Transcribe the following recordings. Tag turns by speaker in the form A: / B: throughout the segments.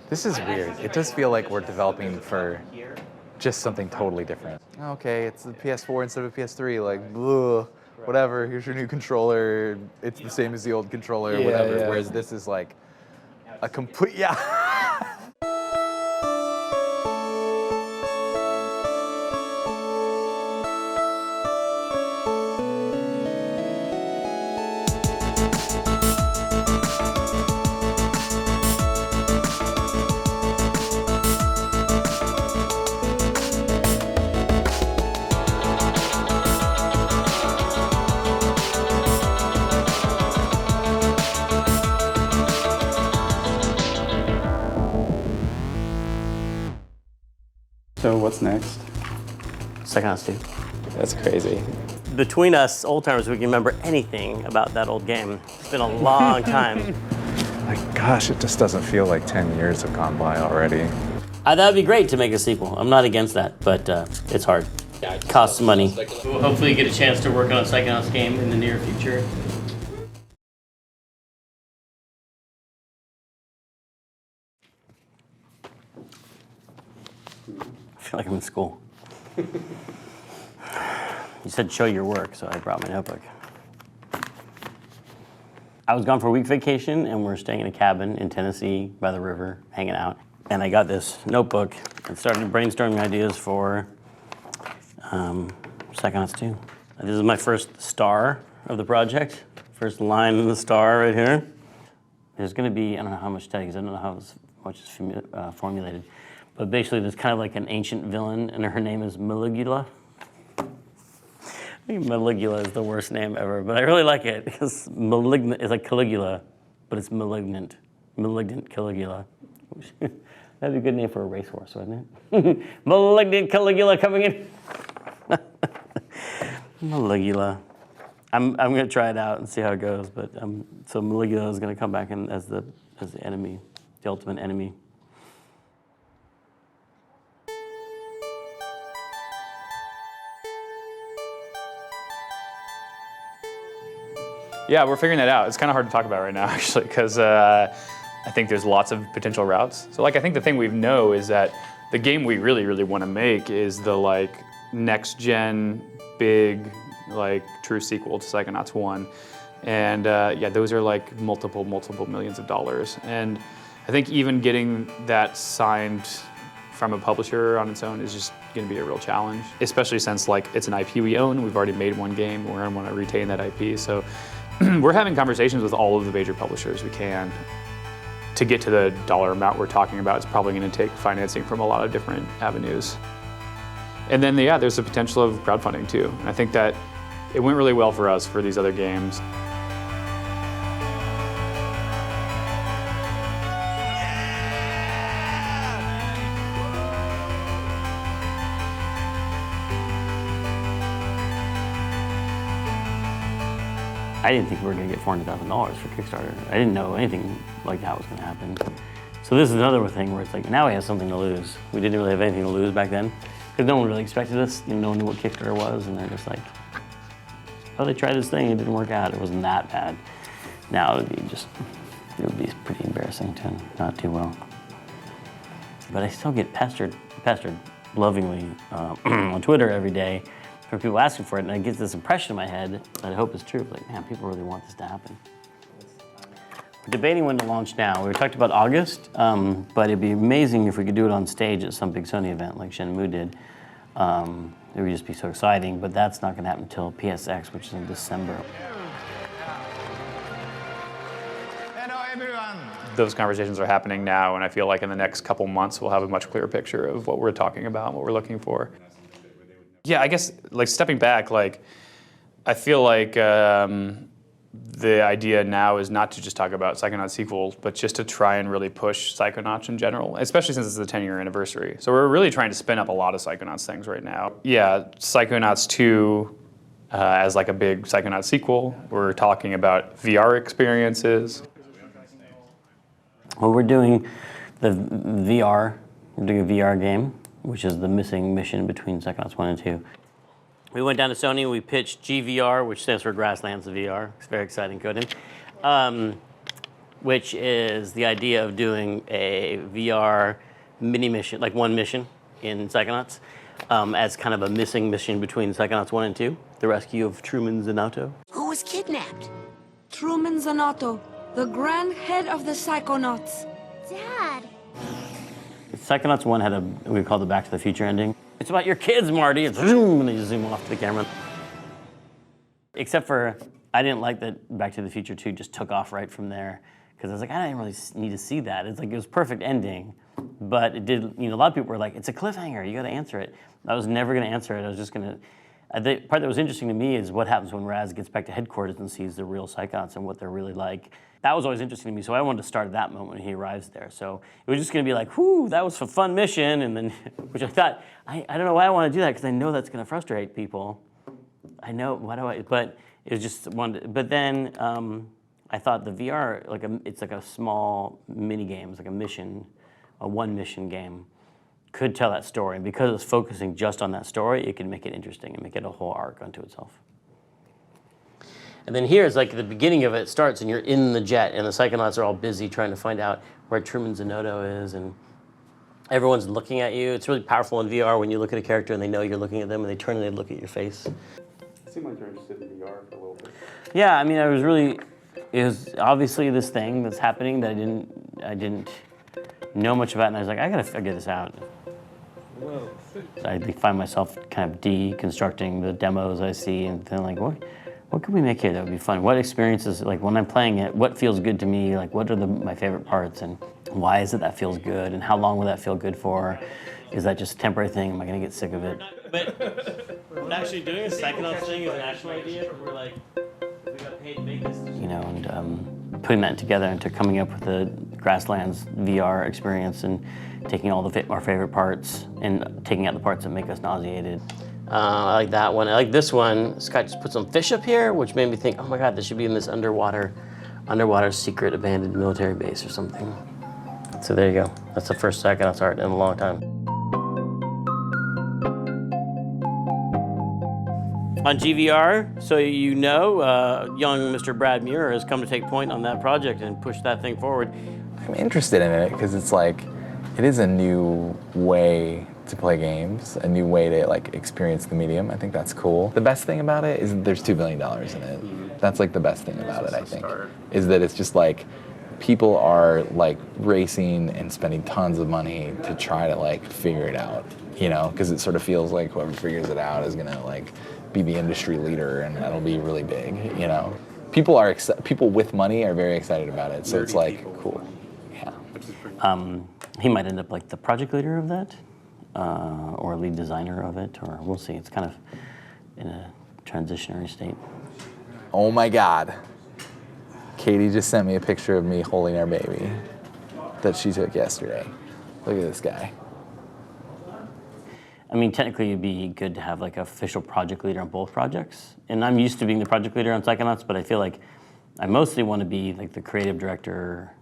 A: This is weird. It does feel like we're developing for just something totally different. Okay, it's the PS4 instead of PS3, like, ugh, whatever, here's your new controller, it's the same as the old controller, whatever, whereas this is like a complete,
B: So what's next?
C: Psychonauts 2.
B: That's crazy.
C: Between us old timers, we can remember anything about that old game. It's been a long time.
A: Like, gosh, it just doesn't feel like 10 years have gone by already.
C: That would be great to make a sequel. I'm not against that, but it's hard. It costs money. We'll hopefully get a chance to work on a Psychonauts game in the near future. I feel like I'm in school. You said show your work, so I brought my notebook. I was gone for a week vacation, and we're staying in a cabin in Tennessee by the river, hanging out. And I got this notebook and started brainstorming ideas for Psychonauts 2. This is my first star of the project. First line in the star right here. There's going to be, I don't know how much text, I don't know how much is formulated. But basically, there's kind of like an ancient villain, and her name is Maligula. I think Maligula is the worst name ever, but I really like it because malignant is like Caligula, but it's malignant. Malignant Caligula. That'd be a good name for a racehorse, wouldn't it? Malignant Caligula coming in. Maligula. I'm gonna try it out and see how it goes, but so Maligula is gonna come back in as the enemy, the ultimate enemy.
B: Yeah, we're figuring that out. It's kind of hard to talk about right now, actually, because I think there's lots of potential routes. So, like, I think the thing we know is that the game we really, really want to make is the, like, next-gen, big, like, true sequel to Psychonauts 1. And, yeah, those are, like, multiple millions of dollars. And I think even getting that signed from a publisher on its own is just going to be a real challenge, especially since, like, it's an IP we own. We've already made one game. We're going to want to retain that IP. So we're having conversations with all of the major publishers we can. To get to the dollar amount we're talking about, it's probably going to take financing from a lot of different avenues. And then, yeah, there's the potential of crowdfunding too. And I think that it went really well for us for these other games.
C: I didn't think we were going to get $400,000 for Kickstarter. I didn't know anything like that was going to happen. So this is another thing where it's like, now we have something to lose. We didn't really have anything to lose back then because no one really expected us. You know, no one knew what Kickstarter was, and they're just like, oh, they tried this thing, it didn't work out. It wasn't that bad. Now it would be pretty embarrassing to not do well. But I still get pestered lovingly on Twitter every day for people asking for it, and I get this impression in my head that I hope is true. Like, man, people really want this to happen. We're debating when to launch now. We talked about August, but it'd be amazing if we could do it on stage at some big Sony event like Shenmue did. It would just be so exciting, but that's not gonna happen until PSX, which is in December.
D: Hello, everyone.
B: Those conversations are happening now, and I feel like in the next couple months we'll have a much clearer picture of what we're talking about and what we're looking for. Yeah, I guess, like, stepping back, like, I feel like the idea now is not to just talk about Psychonauts sequels, but just to try and really push Psychonauts in general, especially since it's the 10-year anniversary. So we're really trying to spin up a lot of Psychonauts things right now. Yeah, Psychonauts 2 as like a big Psychonauts sequel. We're talking about VR experiences.
C: Well, we're doing the VR. We're doing a VR game, which is the missing mission between Psychonauts 1 and 2. We went down to Sony and we pitched GVR, which stands for Grasslands VR. It's very exciting coding. which is the idea of doing a VR mini mission, like one mission in Psychonauts, as kind of a missing mission between Psychonauts 1 and 2, the rescue of Truman Zanotto.
E: Who was kidnapped?
F: Truman Zanotto, the grand head of the Psychonauts.
E: Dad.
C: Psychonauts 1 had a, we call the Back to the Future ending. It's about your kids, Marty. It's zoom, and they just zoom off to the camera. Except for, I didn't like that Back to the Future 2 just took off right from there, because I was like, I didn't really need to see that. It's like, it was perfect ending, but it did, you know, a lot of people were like, it's a cliffhanger, you gotta answer it. I was never gonna answer it, I was just gonna, the part that was interesting to me is what happens when Raz gets back to headquarters and sees the real Psychonauts and what they're really like. That was always interesting to me, so I wanted to start at that moment when he arrives there. So it was just gonna be like, whoo, that was a fun mission, and then, which I thought, I don't know why I wanna do that, because I know that's gonna frustrate people. I know, why do I, but it was just one, but then I thought the VR, like it's like a small mini game, it's like a mission, a one mission game, could tell that story. And because it's focusing just on that story, it can make it interesting and make it a whole arc unto itself. And then here is like the beginning of it starts and you're in the jet and the Psychonauts are all busy trying to find out where Truman Zanotto is, and everyone's looking at you. It's really powerful in VR when you look at a character and they know you're looking at them and they turn and they look at your face.
B: It seemed like you're interested in VR for a little bit.
C: Yeah, I mean, it was obviously this thing that's happening that I didn't know much about, and I was like, I gotta figure this out.
B: Whoa.
C: So I find myself kind of deconstructing the demos I see and then like, what can we make here that would be fun? What experiences, like when I'm playing it, what feels good to me? Like what are my favorite parts, and why is it that feels good, and how long will that feel good for? Is that just a temporary thing? Am I gonna get sick of it? But actually doing a Psychonauts thing is an actual idea, because we're like, we got paid to make this. You know, and putting that together into coming up with the Grasslands VR experience and taking all our favorite parts and taking out the parts that make us nauseated. I like that one. I like this one. Scott just put some fish up here, which made me think, oh my God, this should be in this underwater secret abandoned military base or something. So there you go. That's the first Psychonauts art in a long time. On GVR, so you know, young Mr. Brad Muir has come to take point on that project and push that thing forward.
A: I'm interested in it because it's like, it is a new way to play games, a new way to like experience the medium. I think that's cool. The best thing about it is that there's $2 billion in it. That's like the best thing about it, I think, is that it's just like, people are like racing and spending tons of money to try to like figure it out, you know, because it sort of feels like whoever figures it out is gonna like be the industry leader, and that'll be really big, you know. People with money are very excited about it, so it's like cool. Yeah.
C: He might end up like the project leader of that, or lead designer of it, or we'll see. It's kind of in a transitionary state.
A: Oh my God. Katie just sent me a picture of me holding our baby that she took yesterday. Look at this guy.
C: I mean, technically it'd be good to have like an official project leader on both projects. And I'm used to being the project leader on Psychonauts, but I feel like I mostly want to be like the creative director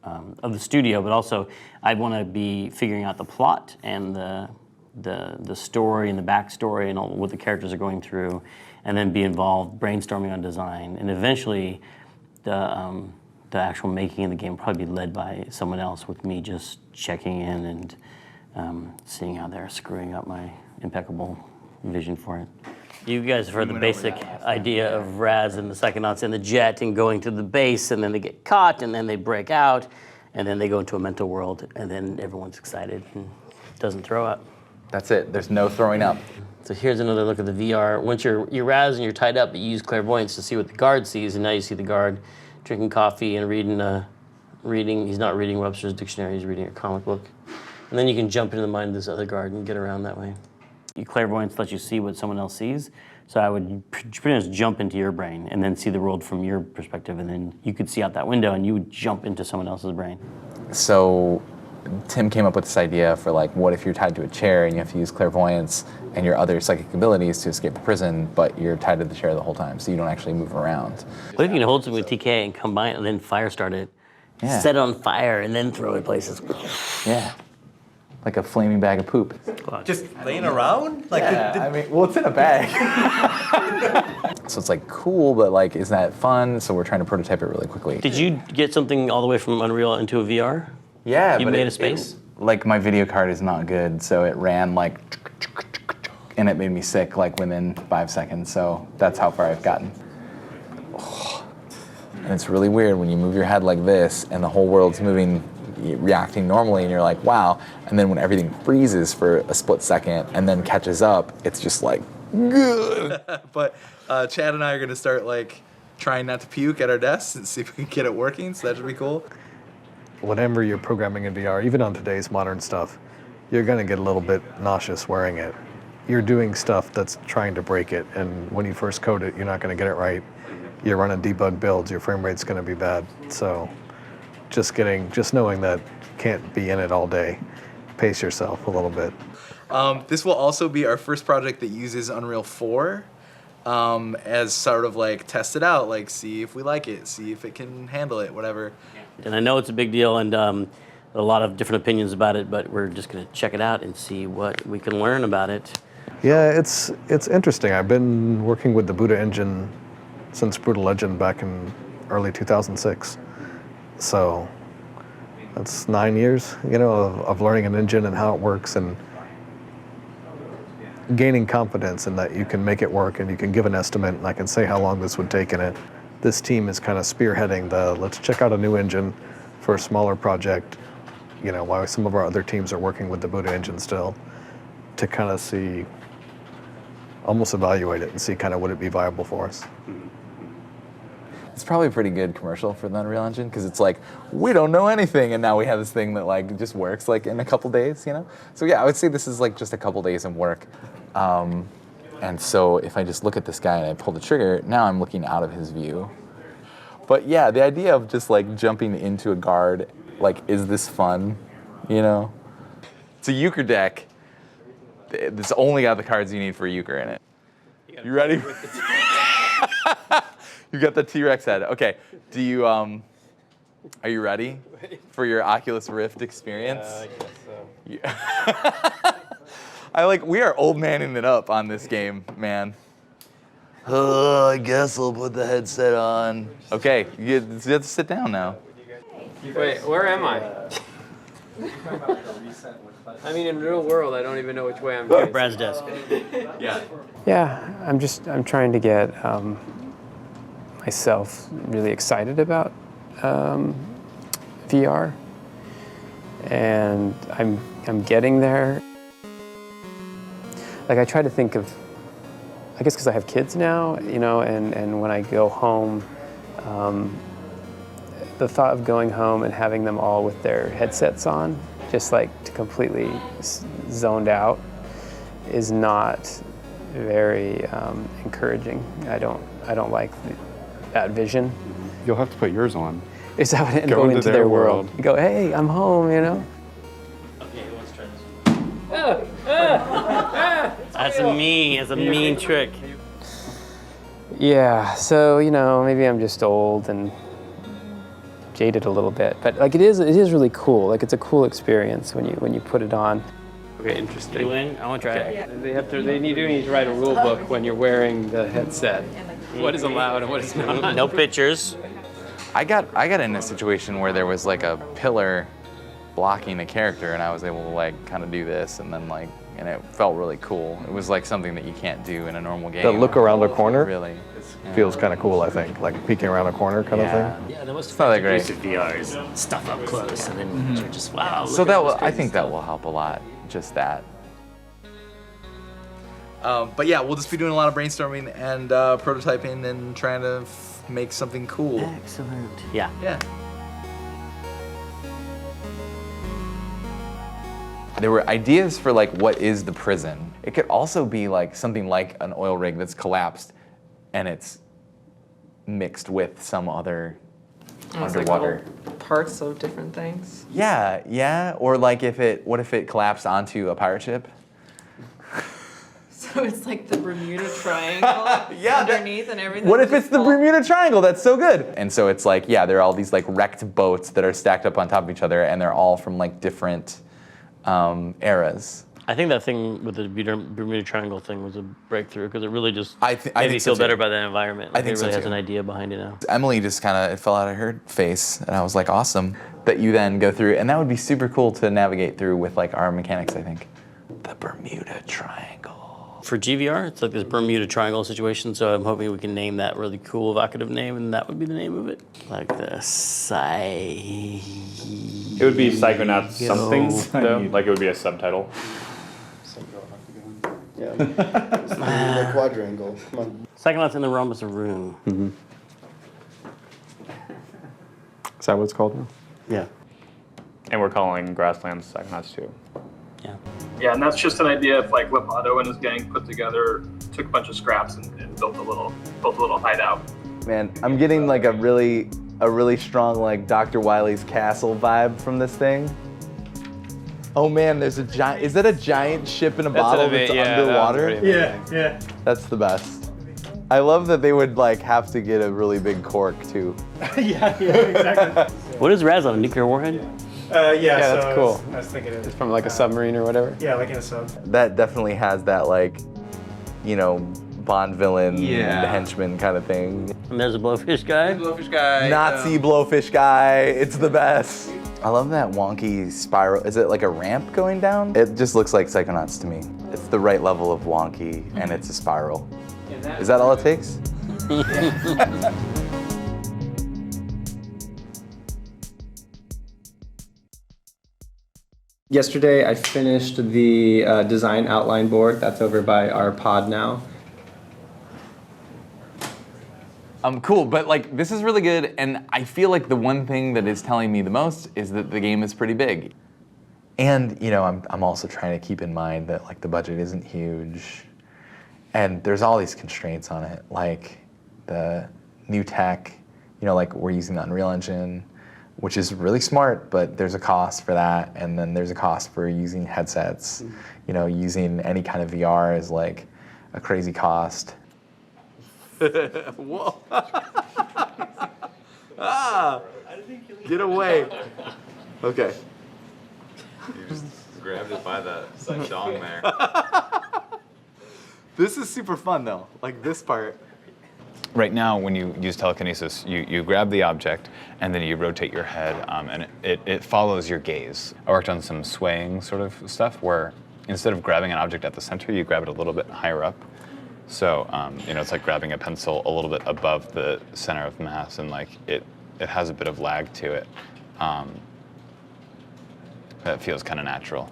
C: of the studio, but also I want to be figuring out the plot and the story and the backstory and all what the characters are going through, and then be involved brainstorming on design. And eventually the actual making of the game will probably be led by someone else, with me just checking in and seeing how they're screwing up my impeccable vision for it. You guys have heard the basic idea of Raz and the Psychonauts in the jet and going to the base, and then they get caught, and then they break out, and then they go into a mental world, and then everyone's excited and doesn't throw up.
A: That's it. There's no throwing up.
C: So here's another look at the VR. Once you're Raz and you're tied up, you use clairvoyance to see what the guard sees, and now you see the guard drinking coffee and reading. He's not reading Webster's dictionary, he's reading a comic book. And then you can jump into the mind of this other guard and get around that way. Clairvoyance lets you see what someone else sees. So I would pretty much jump into your brain and then see the world from your perspective, and then you could see out that window and you would jump into someone else's brain.
A: So Tim came up with this idea for like, what if you're tied to a chair and you have to use clairvoyance and your other psychic abilities to escape the prison, but you're tied to the chair the whole time, so you don't actually move around.
C: What if you can hold something with TK and combine it and then fire start it,
A: Yeah.
C: set it on fire and then throw it places?
A: Yeah. like a flaming bag of poop.
G: Just laying around? Like,
A: I mean, well, it's in a bag. So it's like cool, but like, is that fun? So we're trying to prototype it really quickly.
C: Did you get something all the way from Unreal into a VR?
A: Yeah,
C: You
A: but
C: made a space?
A: like my video card is not good, so it ran like, and it made me sick like within 5 seconds. So that's how far I've gotten. And it's really weird when you move your head like this, and the whole world's moving, reacting normally, and you're like, wow. And then when everything freezes for a split second and then catches up, it's just like, good. But Chad and I are gonna start like trying not to puke at our desks and see if we can get it working. So that should be cool.
H: Whenever you're programming in VR, even on today's modern stuff, you're going to get a little bit nauseous wearing it. You're doing stuff that's trying to break it, and when you first code it, you're not going to get it right. You're running debug builds, your frame rate's going to be bad. So just knowing that you can't be in it all day, pace yourself a little bit.
A: This will also be our first project that uses Unreal 4 as sort of like test it out, like see if we like it, see if it can handle it, whatever.
C: And I know it's a big deal and a lot of different opinions about it, but we're just going to check it out and see what we can learn about it.
H: Yeah, it's interesting. I've been working with the Buddha engine since Brutal Legend back in early 2006. So that's 9 years, of learning an engine and how it works and gaining confidence in that you can make it work and you can give an estimate and I can say how long this would take in it. This team is kind of spearheading let's check out a new engine for a smaller project, while some of our other teams are working with the Buddha engine still, to kind of see, almost evaluate it and see kind of would it be viable for us.
A: It's probably a pretty good commercial for the Unreal Engine because it's like, we don't know anything, and now we have this thing that like just works like in a couple days, So yeah, I would say this is like just a couple days of work. And so if I just look at this guy and I pull the trigger, now I'm looking out of his view. But yeah, the idea of just like jumping into a guard, like, is this fun? It's a euchre deck. It's only got the cards you need for a euchre in it. You ready? You got the T-Rex head. Okay. Do you are you ready for your Oculus Rift experience?
I: I guess so.
A: Yeah. We are old manning it up on this game, man. I guess I'll put the headset on. Okay, you have to sit down now.
I: Wait, where am I? I mean, in real world, I don't even know which way I'm going.
C: Brad's desk.
A: Yeah.
I: Yeah, I'm trying to get myself really excited about VR, and I'm getting there. Like I try to think of, I guess because I have kids now, and when I go home, the thought of going home and having them all with their headsets on, just like completely zoned out, is not very encouraging. I don't like that vision.
B: You'll have to put yours on.
I: Is that what go into their world? You go, hey, I'm home,
C: Okay, let's try this one. That's a mean trick.
I: Yeah, so maybe I'm just old and jaded a little bit, but like it is really cool. Like it's a cool experience when you put it on. Okay, interesting.
C: You in? I want to try it.
I: They need to write a rule book when you're wearing the headset. What is allowed and what is not.
C: No pictures.
A: I got in a situation where there was like a pillar blocking a character, and I was able to like kind of do this, and then like, and it felt really cool. It was like something that you can't do in a normal game.
H: The look around a corner
A: really
H: feels kind of cool, I think, like peeking around a corner kind of thing.
C: Yeah, the most
A: It's not that great.
C: use of VR is stuff up close, and then you're just wow.
A: So that will, I think that will help a lot. Just that. But yeah, we'll just be doing a lot of brainstorming and prototyping and trying to make something cool.
C: Excellent. Yeah.
A: Yeah. There were ideas for like what is the prison. It could also be like something like an oil rig that's collapsed and it's mixed with some other underwater.
J: Like parts of different things.
A: Yeah, yeah. Or like what if it collapsed onto a pirate ship?
J: So it's like the Bermuda Triangle
A: Yeah,
J: underneath and everything.
A: What if it's the Bermuda Triangle? That's so good. And so it's like, yeah, there are all these like wrecked boats that are stacked up on top of each other, and they're all from like different eras.
C: I think that thing with the Bermuda Triangle thing was a breakthrough because it really just
A: I
C: made
A: think
C: me
A: so
C: feel
A: too.
C: better about that environment. Like,
A: I think
C: it really
A: so
C: has
A: too.
C: an idea behind it now.
A: Emily just it fell out of her face, and I was like, awesome that you then go through, and that would be super cool to navigate through with like our mechanics, I think. The Bermuda Triangle.
C: For GVR, it's like this Bermuda Triangle situation, so I'm hoping we can name that really cool, evocative name, and that would be the name of it. Like the
B: It would be Psychonauts something, though. Like it would be a subtitle.
K: The quadrangle. Come on.
C: Psychonauts in the Rhombus of Ruin.
B: Mm-hmm. Is that what it's called now?
C: Yeah.
B: And we're calling Grasslands Psychonauts 2.
C: Yeah.
L: Yeah, and that's just an idea of like what Otto and his gang put together, took a bunch of scraps and built a little hideout.
A: Man, I'm getting like a really strong like Dr. Wily's castle vibe from this thing. Oh man, there's a giant. Is that a giant ship in a bottle that's underwater?
L: Yeah.
A: That's the best. I love that they would like have to get a really big cork too.
L: yeah, exactly.
C: What is Raz on, a nuclear warhead?
I: Yeah, that's cool.
L: I was thinking
I: It's from like a submarine or whatever.
L: yeah, like in a sub.
A: That definitely has that like, Bond villain,
G: Yeah.
A: henchman kind of thing.
C: And there's a blowfish guy.
G: Blowfish guy.
A: Nazi blowfish guy. It's the best. I love that wonky spiral. Is it like a ramp going down? It just looks like Psychonauts to me. It's the right level of wonky, and it's a spiral. Is that all it takes?
I: Yesterday, I finished the design outline board. That's over by our pod now.
A: Cool, but like this is really good, and I feel like the one thing that is telling me the most is that the game is pretty big. And I'm also trying to keep in mind that like the budget isn't huge, and there's all these constraints on it, like the new tech. Like we're using the Unreal Engine, which is really smart, but there's a cost for that, and then there's a cost for using headsets. Using any kind of VR is like a crazy cost. Whoa. Get away. Okay.
M: You just grabbed it by the dong there.
A: This is super fun though, like this part.
M: Right now, when you use telekinesis, you grab the object and then you rotate your head, and it follows your gaze. I worked on some swaying sort of stuff where instead of grabbing an object at the center, you grab it a little bit higher up. So, it's like grabbing a pencil a little bit above the center of mass, and like it has a bit of lag to it. That feels kind of natural.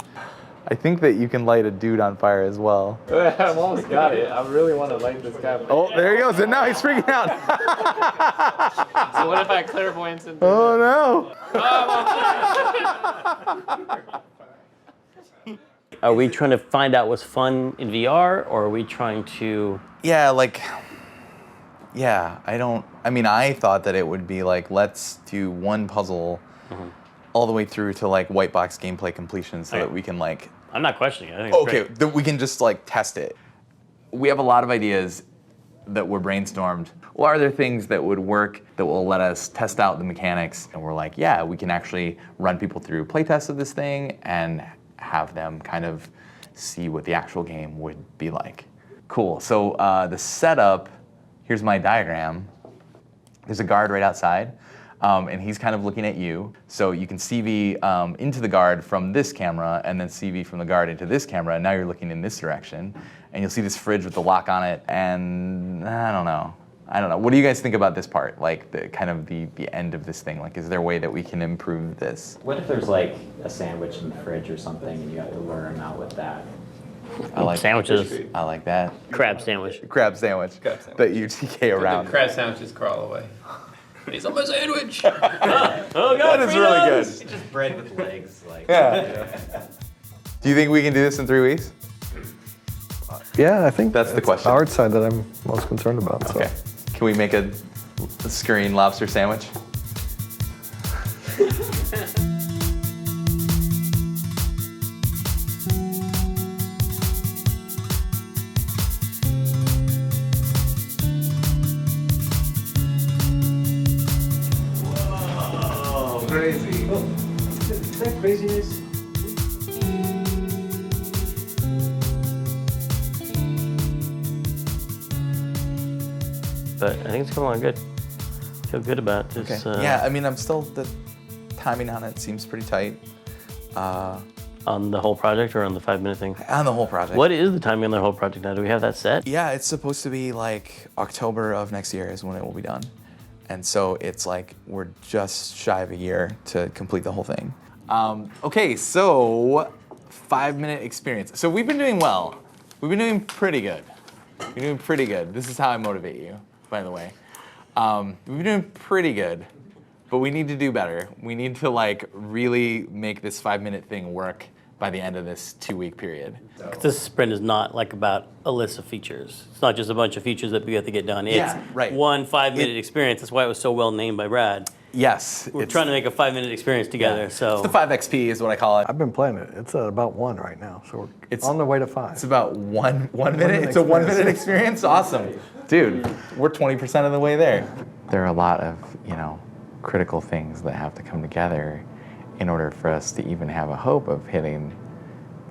A: I think that you can light a dude on fire as well.
B: I've almost got it. I really want to light this guy.
A: Oh, there he goes, and now he's freaking out.
B: So what if I clairvoyance and
A: Oh no.
C: Are we trying to find out what's fun in VR, or are we trying to...
A: I thought that it would be like, let's do one puzzle all the way through to like white box gameplay completion so that we can like...
C: I'm not questioning it. I think it's great.
A: that we can just like test it. We have a lot of ideas that were brainstormed. Well, are there things that would work that will let us test out the mechanics? And we're like, yeah, we can actually run people through playtests of this thing and have them kind of see what the actual game would be like. Cool, so the setup, here's my diagram. There's a guard right outside, and he's kind of looking at you. So you can CV into the guard from this camera, and then CV from the guard into this camera, and now you're looking in this direction. And you'll see this fridge with the lock on it, and I don't know. What do you guys think about this part? Like the kind of the end of this thing? Like, is there a way that we can improve this?
N: What if there's like a sandwich in the fridge or something and you have to lure them out with that?
A: I like
C: sandwiches.
A: I like that.
C: Crab sandwich.
A: Crab sandwich. That you TK around.
I: Crab sandwiches crawl away. He's on my sandwich.
C: Oh God,
A: that is really good.
N: It's just bread with legs. Like.
A: Yeah. Do you think we can do this in 3 weeks?
H: Yeah, I think
A: that's the question.
H: The art side that I'm most concerned about.
A: Okay. Can we make a scurrying lobster sandwich?
L: Whoa, crazy. Oh, is that craziness?
C: but I think it's coming along good. Feel good about this.
A: Okay. Yeah, I mean, the timing on it seems pretty tight.
C: On the whole project or on the 5-minute thing?
A: On the whole project.
C: What is the timing on the whole project now? Do we have that set?
A: Yeah, it's supposed to be like October of next year is when it will be done. And so it's like we're just shy of a year to complete the whole thing. Okay, so 5-minute experience. So we've been doing well. We've been doing pretty good. We're doing pretty good. This is how I motivate you, by the way. We've been doing pretty good, but we need to do better. We need to like really make this 5-minute thing work by the end of this 2-week period.
C: This sprint is not like about a list of features. It's not just a bunch of features that we have to get done. It's one 5-minute experience. That's why it was so well named by Brad.
A: Yes.
C: We're trying to make a 5-minute experience together. So
A: it's the 5XP is what I call it.
H: I've been playing it. It's about 1 right now, so it's on the way to 5.
A: It's about one minute. It's a 1-minute experience. Awesome, dude. We're 20% of the way there. There are a lot of critical things that have to come together in order for us to even have a hope of hitting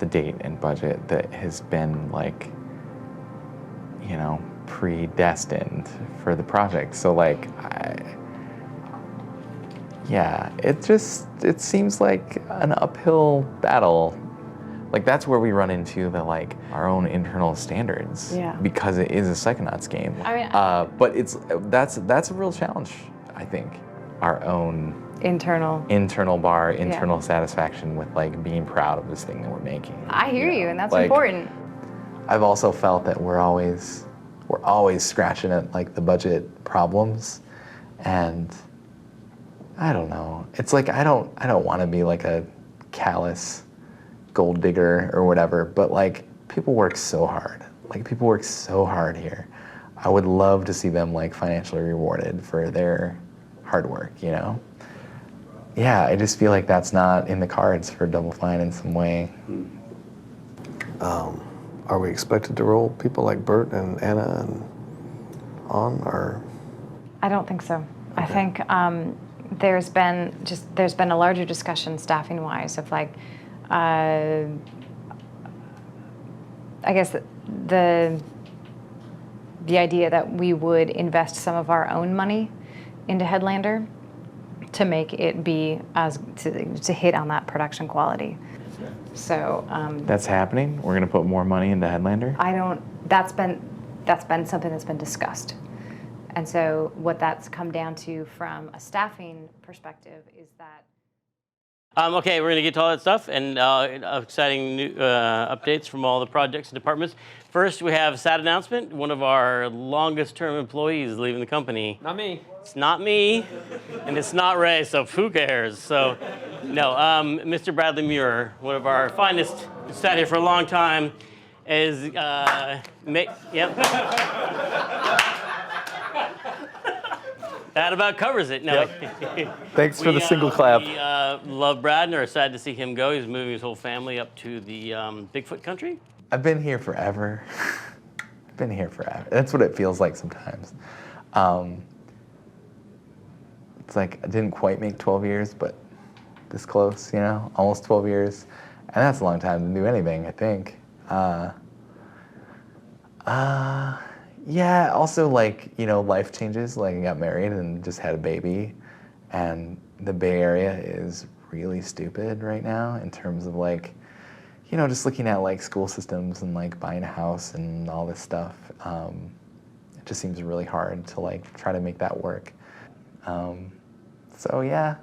A: the date and budget that has been like, predestined for the project. So like, it seems like an uphill battle. Like that's where we run into our own internal standards.
O: Yeah.
A: Because it is a Psychonauts game.
O: I mean,
A: but that's a real challenge, I think. Our own internal bar, internal satisfaction with being proud of this thing that we're making.
O: I hear you, and that's important.
A: I've also felt that we're always scratching at the budget problems, and I don't know. It's like I don't want to be like a callous gold digger or whatever, but people work so hard. People work so hard here. I would love to see them financially rewarded for their hard work, Yeah, I just feel like that's not in the cards for Double Fine in some way.
H: Are we expected to roll people like Bert and Anna on, or?
O: I don't think so. Okay. I think there's been a larger discussion staffing wise of I guess the idea that we would invest some of our own money into Headlander to make it be to hit on that production quality. So
A: that's happening. We're gonna put more money into Headlander.
O: That's been something that's been discussed, and so what that's come down to from a staffing perspective is that.
C: Okay, we're going to get to all that stuff and exciting new updates from all the projects and departments. First, we have a sad announcement. One of our longest-term employees is leaving the company.
I: Not me.
C: It's not me, and it's not Ray, so who cares? So, no, Mr. Bradley Muir, one of our finest, sat here for a long time, is, That about covers it. No.
A: Yep. Thanks for the single clap.
C: We love Brad and are sad to see him go. He's moving his whole family up to the Bigfoot country.
A: I've been here forever. I've been here forever. That's what it feels like sometimes. It's like I didn't quite make 12 years, but this close, almost 12 years. And that's a long time to do anything, I think. Yeah, also life changes. I got married and just had a baby, and the Bay Area is really stupid right now in terms of just looking at school systems and buying a house and all this stuff. It just seems really hard to try to make that work. So yeah,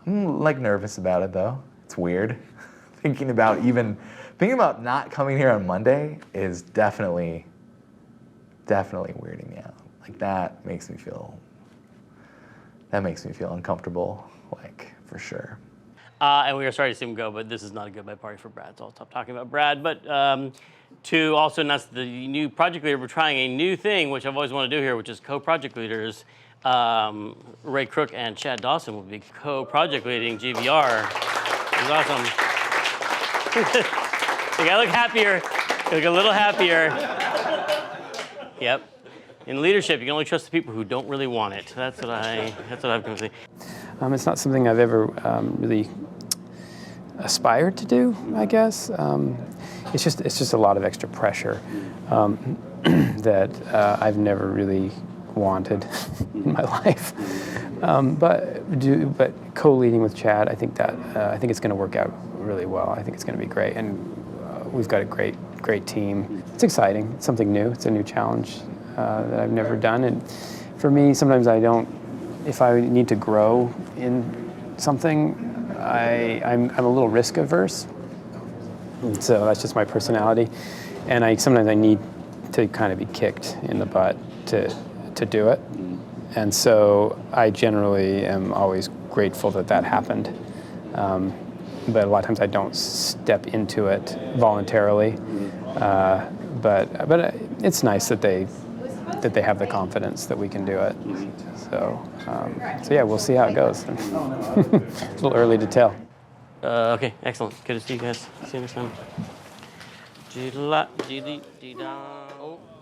A: I'm nervous about it though. It's weird. Thinking about not coming here on Monday is definitely weirding me out. That makes me feel uncomfortable, for sure.
C: And we are sorry to see him go, but this is not a goodbye party for Brad, so I'll stop talking about Brad. But to also announce the new project leader, we're trying a new thing, which I've always wanted to do here, which is co-project leaders. Ray Crook and Chad Dawson will be co-project leading GVR. It's awesome. You gotta look happier. You look a little happier. Yep. In leadership, you can only trust the people who don't really want it. That's what I've come to see.
I: It's not something I've ever really aspired to do, I guess. It's just a lot of extra pressure that I've never really wanted in my life. But co-leading with Chad, I think it's going to work out really well. I think it's going to be great, and we've got a great team. It's exciting. It's something new. It's a new challenge that I've never done, and for me, sometimes if I need to grow in something, I'm a little risk averse. And so that's just my personality, and sometimes I need to kind of be kicked in the butt to do it. And so I generally am always grateful that happened. But a lot of times I don't step into it voluntarily. But it's nice that they have the confidence that we can do it. So yeah, we'll see how it goes. It's a little early to tell.
C: Okay, excellent. Good to see you guys. See you next time.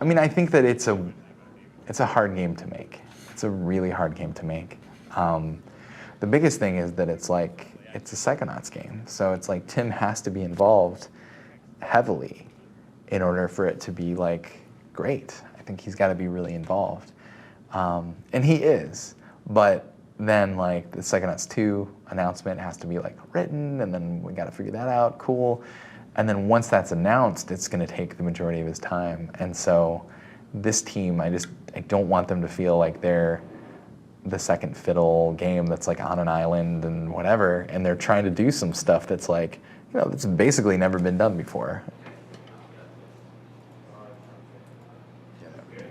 A: I mean, I think that it's a hard game to make. It's a really hard game to make. The biggest thing is that it's a Psychonauts game. So it's like Tim has to be involved heavily in order for it to be great. I think he's got to be really involved. And he is, but then the Psychonauts 2 announcement has to be written, and then we got to figure that out, cool. And then once that's announced, it's gonna take the majority of his time. And so this team, I don't want them to feel like they're the second fiddle game that's on an island and whatever, and they're trying to do some stuff that's that's basically never been done before.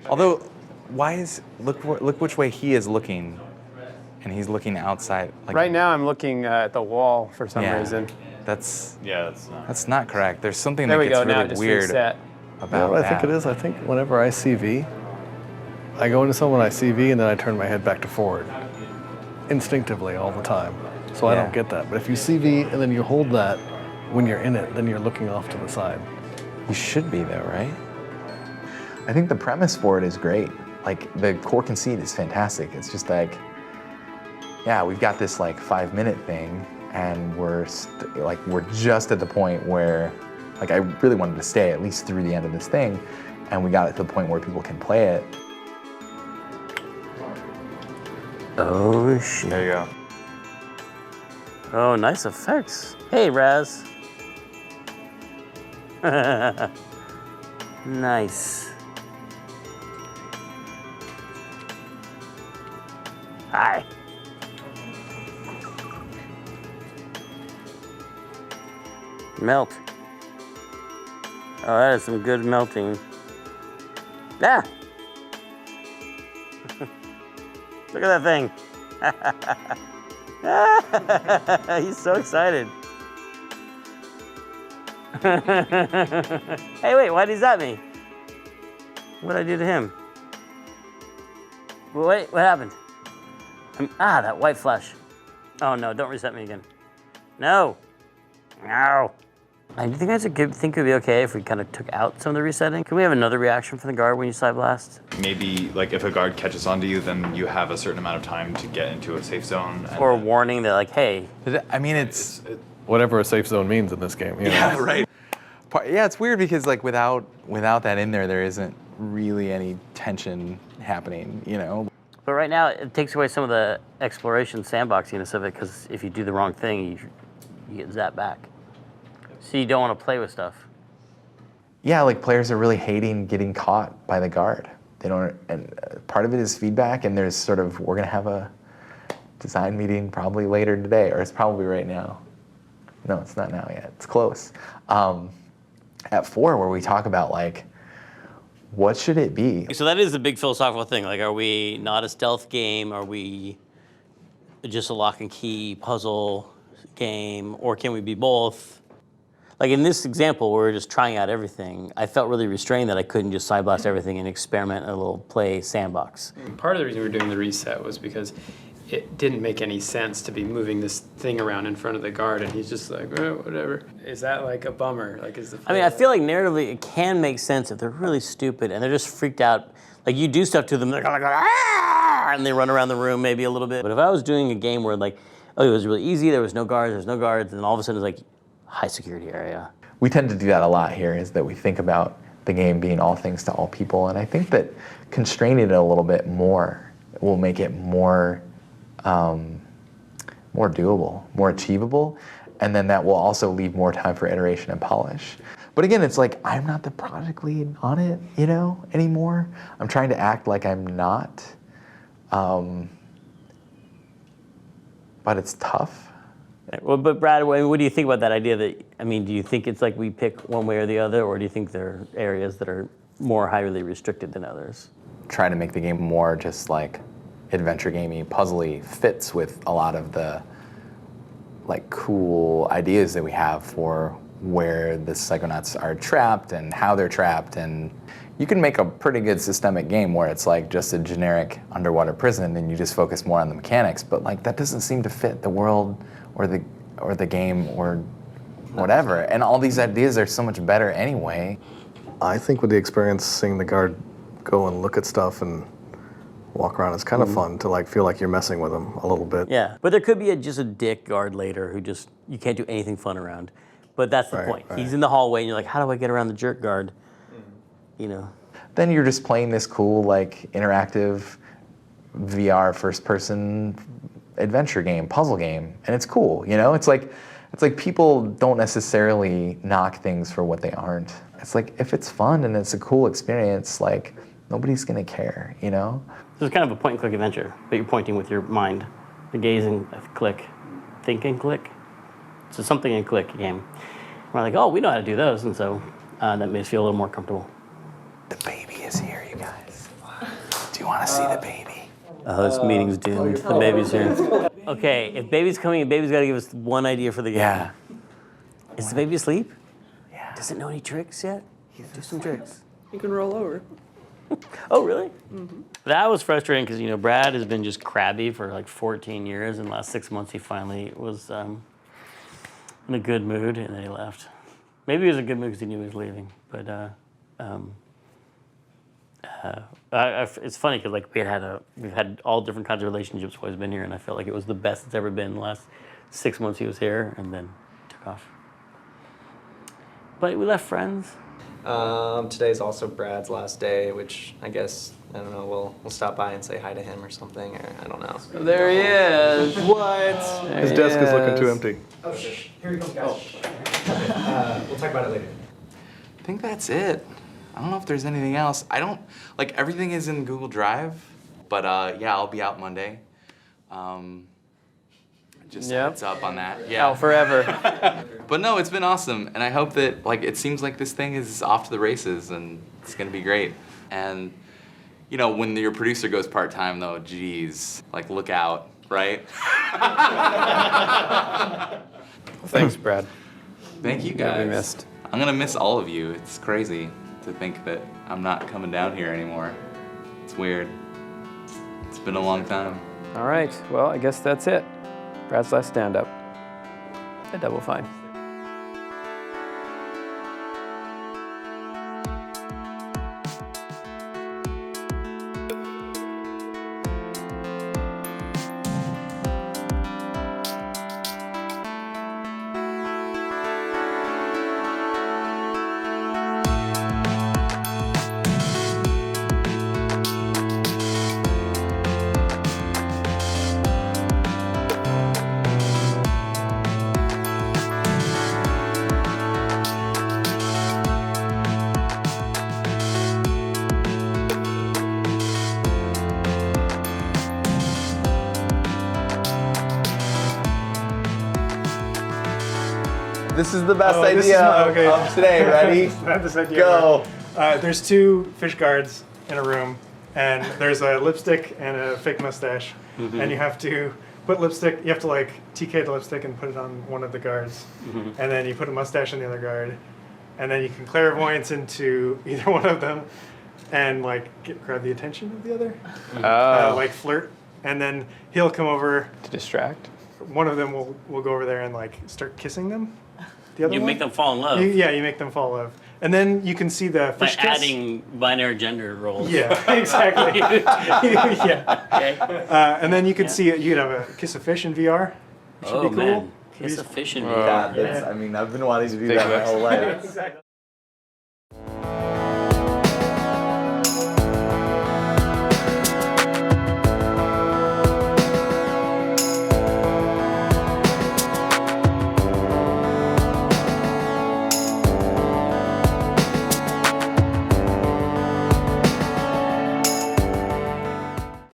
A: Although, look which way he is looking, and he's looking outside.
I: Right now I'm looking at the wall for some reason.
A: That's not correct. There's something
I: there
A: that
I: we
A: gets
I: go, now
A: really
I: just
A: weird
I: reset.
A: about
H: I
A: that.
H: think it is. I think whenever I see V, I go into someone, I see V, and then I turn my head back to forward, instinctively all the time. So I don't get that. But if you see V and then you hold that when you're in it, then you're looking off to the side.
A: You should be though, right? I think the premise for it is great. The core conceit is fantastic. It's just we've got this 5-minute thing, and we're just at the point where I really wanted to stay at least through the end of this thing, and we got it to the point where people can play it.
C: Oh shit.
A: There you go.
C: Oh, nice effects. Hey, Raz. Nice. Hi. Melt. Oh, that is some good melting. Ah! Look at that thing. He's so excited. Hey, wait, why did he zap me? What did I do to him? Wait, what happened? That white flash. Oh no, don't reset me again. No. No. I think that's think it would be okay if we kind of took out some of the resetting. Can we have another reaction from the guard when you side blast?
M: Maybe if a guard catches onto you, then you have a certain amount of time to get into a safe zone.
C: Or a warning that hey.
A: I mean, it's
H: whatever a safe zone means in this game. You know?
A: Yeah, right. Yeah, it's weird because without that in there isn't really any tension happening,
C: But right now, it takes away some of the exploration sandboxiness of it, because if you do the wrong thing, you get zapped back. So you don't want to play with stuff.
A: Yeah, players are really hating getting caught by the guard. They don't, and part of it is feedback, and there's we're gonna have a design meeting probably later today, or it's probably right now. No, it's not now yet. It's close. At 4, where we talk about what should it be?
C: So that is the big philosophical thing. Are we not a stealth game? Are we just a lock and key puzzle game? Or can we be both? In this example, where we're just trying out everything, I felt really restrained that I couldn't just side blast everything and experiment in a little play sandbox.
I: Part of the reason we were doing the reset was because it didn't make any sense to be moving this thing around in front of the guard, and he's just whatever. Is that a bummer?
C: I feel like narratively it can make sense if they're really stupid and they're just freaked out. You do stuff to them, they're and they run around the room maybe a little bit. But if I was doing a game where it was really easy, there was no guards, and all of a sudden it's high security area.
A: We tend to do that a lot here, is that we think about the game being all things to all people, and I think that constraining it a little bit more will make it more more doable, more achievable, and then that will also leave more time for iteration and polish. But again, it's like, I'm not the project lead on it, you know, anymore. I'm trying to act like I'm not, but it's tough.
C: Well, but Brad, what do you think about that idea that, I mean, do you think it's like we pick one way or the other, or do you think there are areas that are more highly restricted than others?
A: Try to make the game more just like adventure gamey, puzzly, fits with a lot of the like cool ideas that we have for where the Psychonauts are trapped and how they're trapped. And you can make a pretty good systemic game where it's like just a generic underwater prison and you just focus more on the mechanics, but like that doesn't seem to fit the world or the game or whatever. And all these ideas are so much better anyway.
H: I think with the experience, seeing the guard go and look at stuff and walk around, it's kind of fun to like feel like you're messing with them a little bit.
C: Yeah, but there could be just a dick guard later who just, you can't do anything fun around. But that's the point.
H: Right.
C: He's in the hallway and you're like, how do I get around the jerk guard? You know.
A: Then you're just playing this cool like interactive VR first person adventure game, puzzle game, and it's cool, you know? It's like people don't necessarily knock things for what they aren't. It's like, if it's fun and it's a cool experience, like nobody's gonna care, you know?
C: This is kind of a point and click adventure, but you're pointing with your mind. The gaze and click, think and click. It's a something and click game. We're like, oh, we know how to do those, and so that made us feel a little more comfortable.
A: The baby is here, you guys. Do you wanna see the baby?
C: This meeting's doomed. The baby's here. Okay, if baby's coming, baby's got to give us one idea for the game.
A: Yeah.
C: Is the baby asleep? Yeah. Does it know any tricks yet? Do some tricks.
J: You can roll over.
C: Oh, really? Mm-hmm. That was frustrating because, you know, Brad has been just crabby for like 14 years. In the last 6 months, he finally was in a good mood, and then he left. Maybe he was in a good mood because he knew he was leaving. But it's funny because like we've had all different kinds of relationships while he's been here, and I felt like it was the best it's ever been. The last 6 months he was here, and then took off. But we left friends.
P: Today's also Brad's last day, which I guess, I don't know, we'll stop by and say hi to him or something, or I don't know.
I: There he is. What?
H: His desk is looking too empty.
P: Oh, shit. Here he comes, guys. We'll talk about it later.
A: I think that's it. I don't know if there's anything else. I don't, like, everything is in Google Drive, but yeah, I'll be out Monday. Just heads up on that. Yeah.
I: Out forever.
A: But no, it's been awesome, and I hope that, like, it seems like this thing is off to the races, and it's gonna be great. And, you know, when your producer goes part-time, though, geez, like, look out, right?
I: Thanks, Brad.
A: Thank you,
I: You'll
A: guys.
I: be missed.
A: I'm gonna miss all of you. It's crazy to think that I'm not coming down here anymore. It's weird. It's been a long time.
I: All right, well, I guess that's it. Brad's last stand-up at Double Fine.
A: This is the best idea of today. Ready?
Q: I have this idea.
A: Go.
Q: There's two fish guards in a room, and there's a lipstick and a fake mustache, and you have to put lipstick. You have to like TK the lipstick and put it on one of the guards, and then you put a mustache on the other guard, and then you can clairvoyance into either one of them, and like grab the attention of the other, like flirt, and then he'll come over
I: to distract.
Q: One of them will go over there and like start kissing them. The other
C: You
Q: one?
C: make them fall in love.
Q: You make them fall in love. And then you can see the
C: By
Q: fish kiss.
C: adding binary gender roles.
Q: Yeah, exactly. yeah.
C: Okay.
Q: And then you could see, you could have a kiss of fish in VR, which would be cool.
C: Man. Kiss a fish and
A: Yeah, I mean, I've been wanting to do that my whole life.